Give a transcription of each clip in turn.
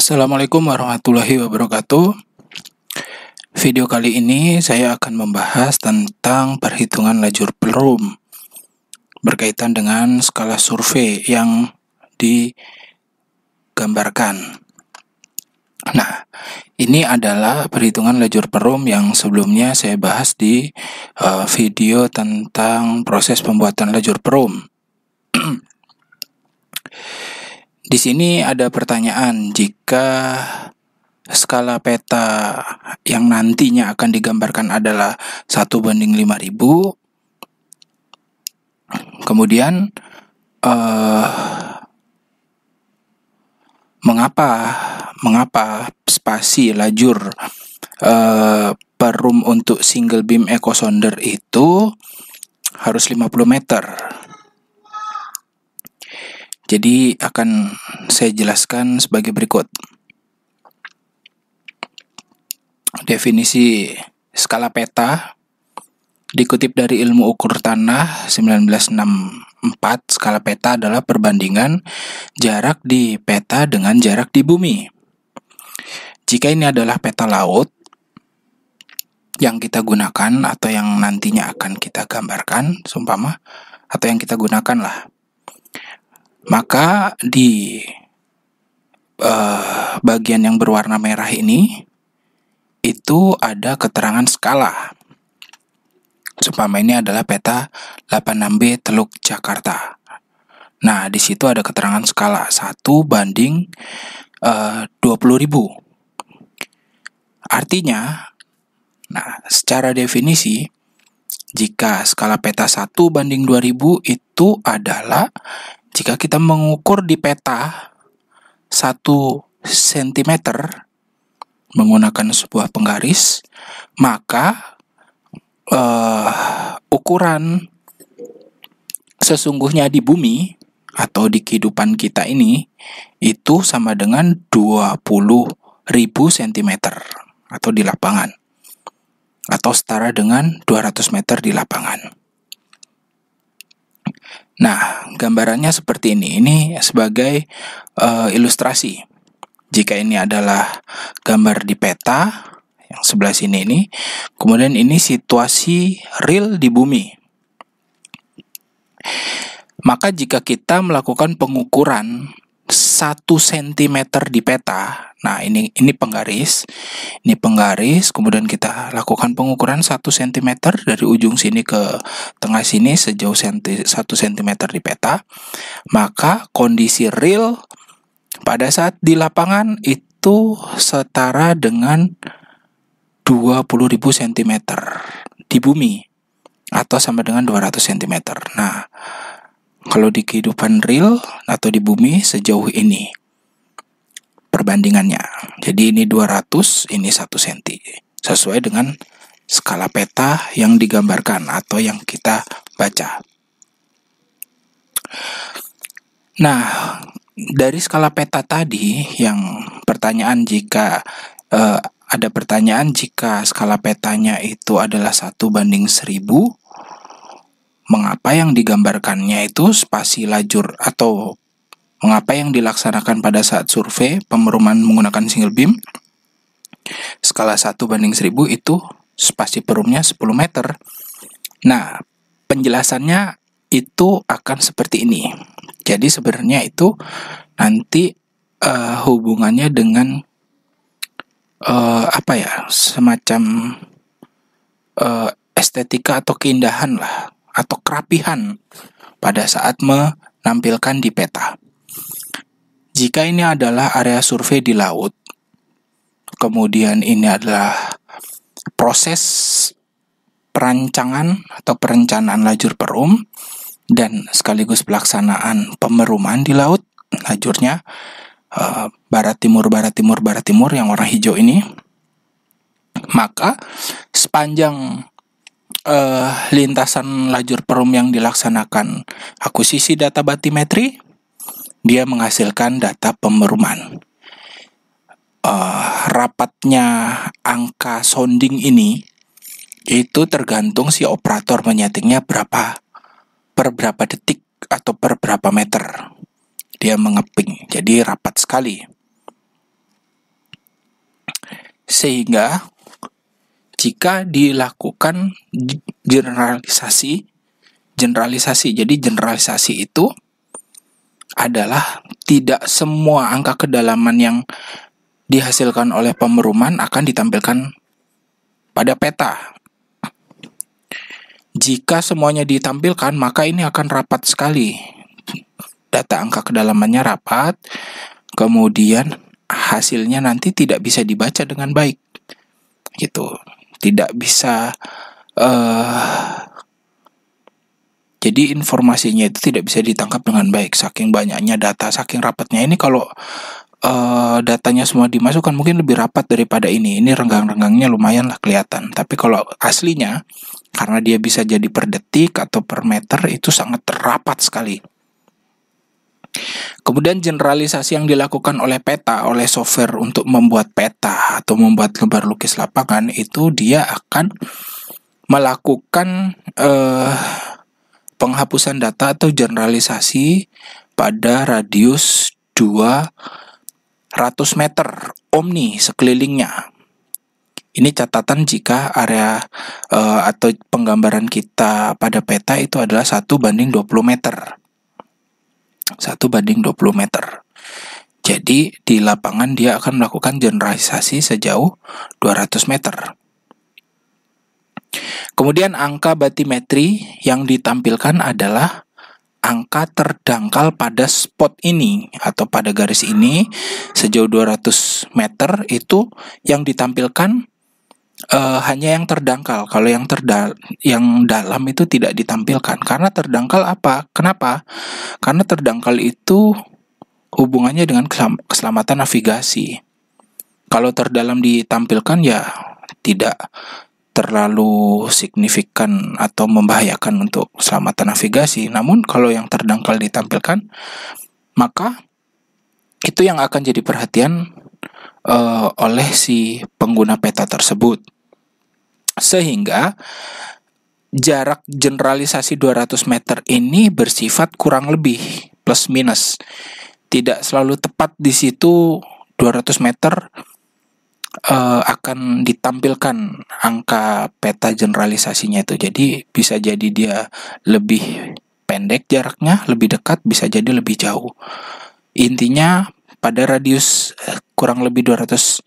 Assalamualaikum warahmatullahi wabarakatuh. Video kali ini saya akan membahas tentang perhitungan lajur perum berkaitan dengan skala survei yang digambarkan. Nah, ini adalah perhitungan lajur perum yang sebelumnya saya bahas di video tentang proses pembuatan lajur perum. Di sini ada pertanyaan, jika skala peta yang nantinya akan digambarkan adalah 1:5000, kemudian mengapa spasi lajur perum untuk single beam echo sounder itu harus 50 meter. Jadi akan saya jelaskan sebagai berikut. Definisi skala peta dikutip dari Ilmu Ukur Tanah 1964. Skala peta adalah perbandingan jarak di peta dengan jarak di bumi. Jika ini adalah peta laut yang kita gunakan atau yang nantinya akan kita gambarkan, seumpama, atau yang kita gunakan lah, maka di bagian yang berwarna merah ini itu ada keterangan skala. Seumpama ini adalah peta 86B Teluk Jakarta. Nah, di situ ada keterangan skala 1:20.000. Artinya, secara definisi, jika skala peta 1:2000 itu adalah jika kita mengukur di peta 1 cm menggunakan sebuah penggaris, maka ukuran sesungguhnya di bumi atau di kehidupan kita ini itu sama dengan 20.000 cm atau di lapangan, atau setara dengan 200 meter di lapangan. Nah, gambarannya seperti ini. Ini sebagai ilustrasi. Jika ini adalah gambar di peta yang sebelah sini ini, kemudian ini situasi real di bumi. Maka jika kita melakukan pengukuran 1 cm di peta, nah ini penggaris, kemudian kita lakukan pengukuran 1 cm dari ujung sini ke tengah sini sejauh 1 cm di peta, maka kondisi real pada saat di lapangan itu setara dengan 20.000 cm di bumi, atau sama dengan 200 cm. Nah, kalau di kehidupan real atau di bumi sejauh ini perbandingannya. Jadi ini 200, ini 1 cm. Sesuai dengan skala peta yang digambarkan atau yang kita baca. Nah, dari skala peta tadi yang pertanyaan jika ada pertanyaan jika skala petanya itu adalah 1:1000, mengapa yang digambarkannya itu spasi lajur atau mengapa yang dilaksanakan pada saat survei pemeruman menggunakan single beam skala 1:1000 itu spasi perumnya 10 meter. Nah, penjelasannya itu akan seperti ini. Jadi sebenarnya itu nanti hubungannya dengan semacam estetika atau keindahan lah, atau kerapihan pada saat menampilkan di peta. Jika ini adalah area survei di laut, kemudian ini adalah proses perancangan atau perencanaan lajur perum dan sekaligus pelaksanaan pemeruman di laut, lajurnya barat timur yang warna hijau ini, maka sepanjang lintasan lajur perum yang dilaksanakan akuisisi data batimetri, dia menghasilkan data pemeruman. Rapatnya angka sounding ini itu tergantung si operator menyetingnya per berapa detik atau per berapa meter dia mengeping. Jadi rapat sekali. Sehingga jika dilakukan generalisasi, jadi generalisasi itu adalah tidak semua angka kedalaman yang dihasilkan oleh pemeruman akan ditampilkan pada peta. Jika semuanya ditampilkan, maka ini akan rapat sekali. Data angka kedalamannya rapat, kemudian hasilnya nanti tidak bisa dibaca dengan baik. Gitu. Tidak bisa jadi informasinya itu tidak bisa ditangkap dengan baik, saking banyaknya data, saking rapatnya. Ini kalau datanya semua dimasukkan mungkin lebih rapat daripada ini. Ini renggang-renggangnya lumayan lah kelihatan. Tapi kalau aslinya, karena dia bisa jadi per detik atau per meter, itu sangat rapat sekali. Kemudian generalisasi yang dilakukan oleh peta, oleh software untuk membuat peta atau membuat gambar lukis lapangan, itu dia akan melakukan penghapusan data atau generalisasi pada radius 200 meter omni sekelilingnya. Ini catatan jika area atau penggambaran kita pada peta itu adalah 1:20 meter. 1:20 meter. Jadi di lapangan dia akan melakukan generalisasi sejauh 200 meter. Kemudian angka batimetri yang ditampilkan adalah angka terdangkal pada spot ini atau pada garis ini sejauh 200 meter itu yang ditampilkan hanya yang terdangkal. Kalau yang dalam itu tidak ditampilkan. Karena terdangkal apa? Kenapa? Karena terdangkal itu hubungannya dengan keselamatan navigasi. Kalau terdalam ditampilkan ya tidak terlalu signifikan atau membahayakan untuk keselamatan navigasi. Namun kalau yang terdangkal ditampilkan, maka itu yang akan jadi perhatian oleh si pengguna peta tersebut. Sehingga jarak generalisasi 200 meter ini bersifat kurang lebih plus minus. Tidak selalu tepat di situ 200 meter akan ditampilkan angka peta generalisasinya itu. Jadi bisa jadi dia lebih pendek jaraknya, lebih dekat, bisa jadi lebih jauh. Intinya pada radius kurang lebih 200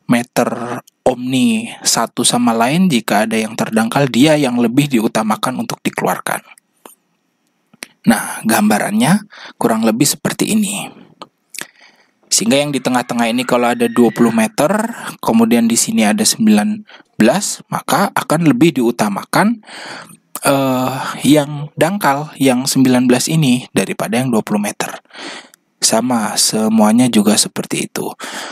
meter omni satu sama lain, jika ada yang terdangkal, dia yang lebih diutamakan untuk dikeluarkan. Nah, gambarannya kurang lebih seperti ini. Sehingga yang di tengah-tengah ini kalau ada 20 meter, kemudian di sini ada 19, maka akan lebih diutamakan yang dangkal, yang 19 ini daripada yang 20 meter. Sama, semuanya juga seperti itu.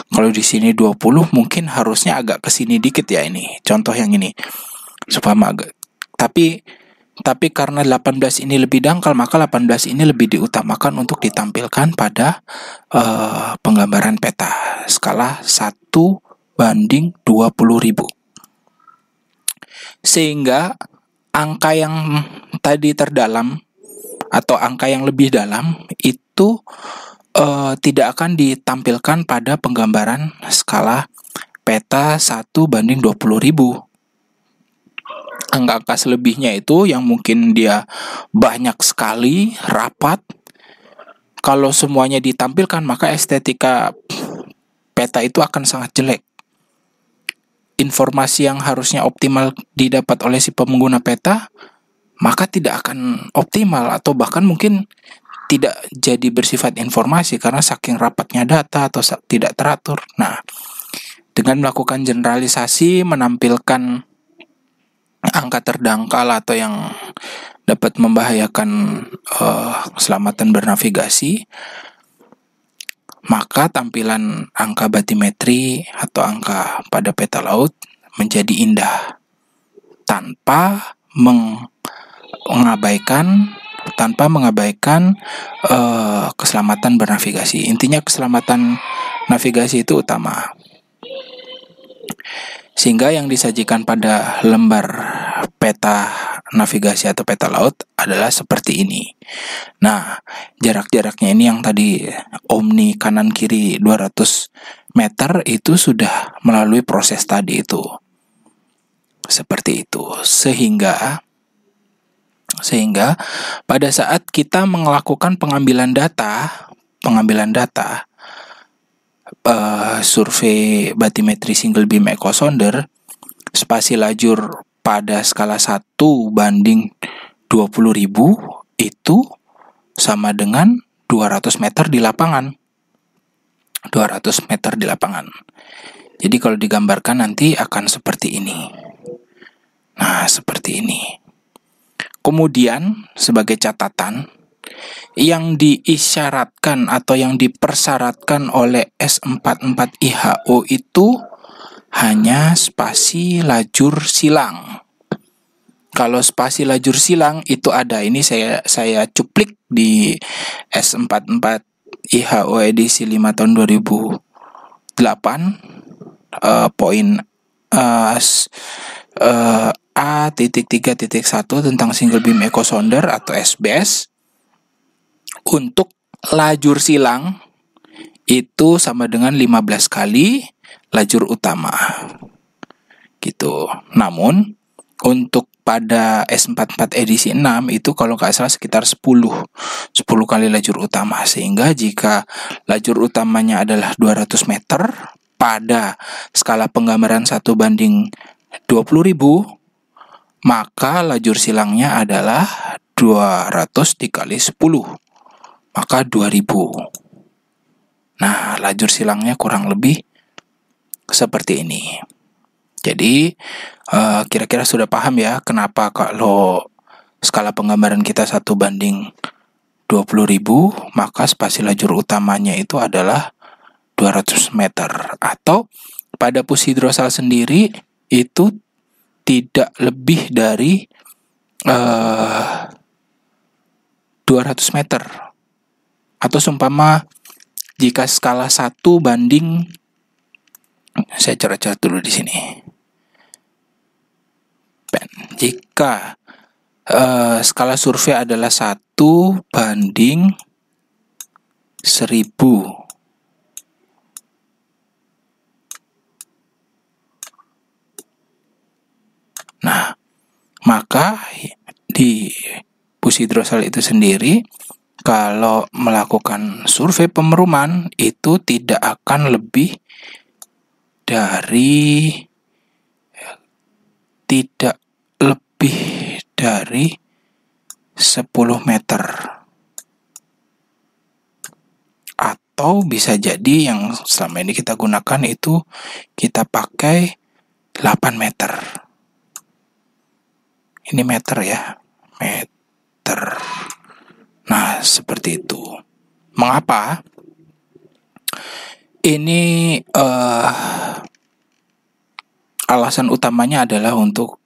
Kalau di sini 20 mungkin harusnya agak ke sini dikit ya ini. Contoh yang ini. Supaya agak. Tapi karena 18 ini lebih dangkal, maka 18 ini lebih diutamakan untuk ditampilkan pada penggambaran peta skala 1:20.000. Sehingga angka yang tadi terdalam atau angka yang lebih dalam itu tidak akan ditampilkan pada penggambaran skala peta 1:20.000. Angka-angka selebihnya itu yang mungkin dia banyak sekali, rapat. Kalau semuanya ditampilkan, maka estetika peta itu akan sangat jelek. Informasi yang harusnya optimal didapat oleh si pengguna peta, maka tidak akan optimal atau bahkan mungkin tidak jadi bersifat informasi karena saking rapatnya data atau tidak teratur. Nah, dengan melakukan generalisasi, menampilkan angka terdangkal atau yang dapat membahayakan keselamatan bernavigasi, maka tampilan angka batimetri atau angka pada peta laut menjadi indah tanpa mengabaikan keselamatan bernavigasi. Intinya keselamatan navigasi itu utama. Sehingga yang disajikan pada lembar peta navigasi atau peta laut adalah seperti ini. Nah, jarak-jaraknya ini yang tadi omni kanan kiri 200 meter itu sudah melalui proses tadi itu. Seperti itu. Sehingga pada saat kita melakukan pengambilan data survei batimetri single beam echo sounder, spasi lajur pada skala 1 banding 20.000 itu sama dengan 200 meter di lapangan. 200 meter di lapangan. Jadi kalau digambarkan nanti akan seperti ini. Nah, seperti ini. Kemudian sebagai catatan, yang diisyaratkan atau yang dipersyaratkan oleh S44IHO itu hanya spasi lajur silang. Kalau spasi lajur silang itu ada, ini saya cuplik di S44IHO edisi 5 tahun 2008 poin A.3.1 tentang single beam echo sounder atau SBS. Untuk lajur silang itu sama dengan 15 kali lajur utama. Gitu. Namun untuk pada S44 edisi 6 itu kalau nggak salah sekitar 10 kali lajur utama. Sehingga jika lajur utamanya adalah 200 meter pada skala penggambaran 1 banding 20.000, maka lajur silangnya adalah 200 dikali 10, maka 2.000. Nah, lajur silangnya kurang lebih seperti ini. Jadi kira-kira sudah paham ya kenapa kalau skala penggambaran kita 1 banding 20.000, maka spasi lajur utamanya itu adalah 200 meter. Atau pada pus hidrosal sendiri itu tidak lebih dari 200 meter. Atau seumpama jika skala 1 banding, saya coret-coret dulu di sini. Jika skala survei adalah 1 banding 1000, nah, maka di pus hidrosal itu sendiri kalau melakukan survei pemeruman itu tidak akan lebih dari 10 meter. Atau bisa jadi yang selama ini kita gunakan itu kita pakai 8 meter. Ini meter ya, meter. Nah, seperti itu. Mengapa? Ini alasan utamanya adalah untuk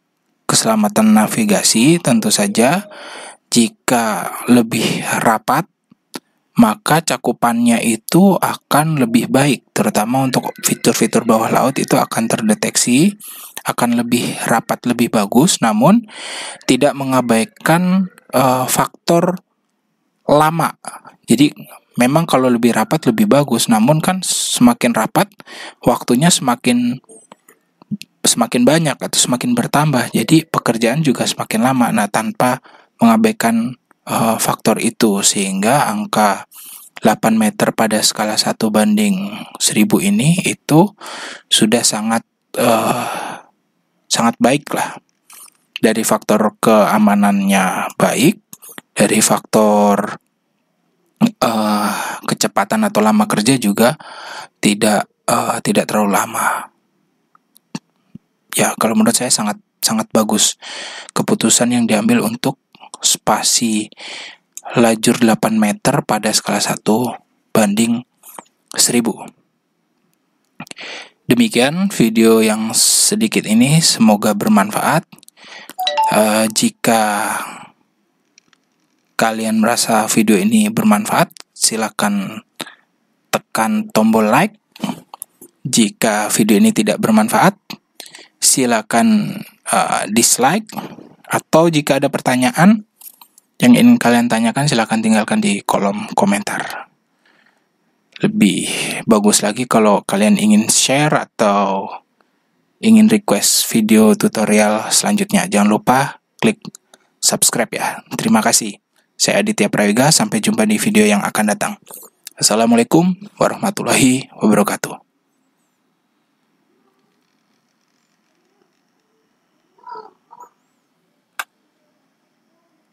keselamatan navigasi. Tentu saja jika lebih rapat, maka cakupannya itu akan lebih baik, terutama untuk fitur-fitur bawah laut itu akan terdeteksi, akan lebih rapat, lebih bagus, namun tidak mengabaikan faktor lama. Jadi memang kalau lebih rapat lebih bagus, namun kan semakin rapat waktunya semakin banyak atau semakin bertambah. Jadi pekerjaan juga semakin lama. Nah, tanpa mengabaikan faktor itu, sehingga angka 8 meter pada skala 1 banding 1000 ini itu sudah sangat baik lah. Dari faktor keamanannya baik, dari faktor kecepatan atau lama kerja juga tidak terlalu lama. Ya, kalau menurut saya sangat bagus keputusan yang diambil untuk spasi lajur 8 meter pada skala 1 banding 1000. Demikian video yang sedikit ini, semoga bermanfaat. Jika kalian merasa video ini bermanfaat, silakan tekan tombol like. Jika video ini tidak bermanfaat, silakan dislike. Atau jika ada pertanyaan yang ingin kalian tanyakan, silakan tinggalkan di kolom komentar. Lebih bagus lagi kalau kalian ingin share atau ingin request video tutorial selanjutnya. Jangan lupa klik subscribe ya. Terima kasih. Saya Aditya Prayoga, sampai jumpa di video yang akan datang. Assalamualaikum warahmatullahi wabarakatuh.